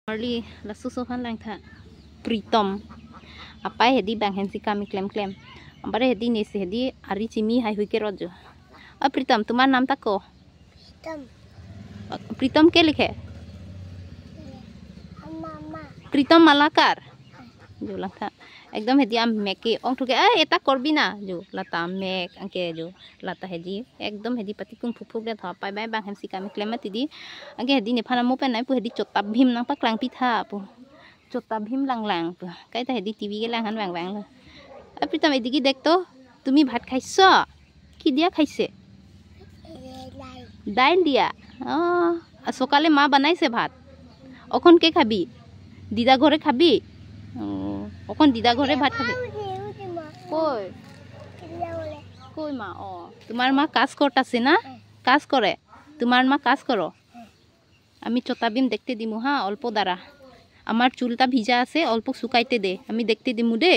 Marli lasu sohan lang tha Pritom apai hedi bang hensi kami klem ambare hedi nese hedi ari chimi hai huike rojo Pritom तुम्हार नाम तक को प्रीतम के लिखे प्रीतम मालाकार जो लता एकदम हेदी आम मेके ओंग ठुके एता करबी ना जो लता मेक अंके जो लता हेदी एकदम हेदी पतिकुं फुफुक दे था पाइ बाय बां हेमसि कामी क्लेमा तिदी अंके हेदी ने फाना मोपे नाइ पु हेदी चोता भीम नां पाक्लां पिथा पु चोता भीम लांग पु काइता हेदी टीवी के लांगहान वांग वांग प्रीतम एदिकी देख तो तुमी भात खाइছো কি দিয়া খাইছে দাইল দিয়া সকালে মা বানাইছে ভাত অখন কে খাবি দিদা ঘরে খাবি অখন দিদা ঘরে ভাত খাবি কই কই মা তোমার মা কাজ করতেছে না কাজ করে তোমার মা কাজ করো আমি চোতা বিম দেখতে দিমু হ্যাঁ অল্প দ্বারা আমার চুলটা ভিজা আছে অল্প শুকাইতে দে আমি দেখতে দিমু দে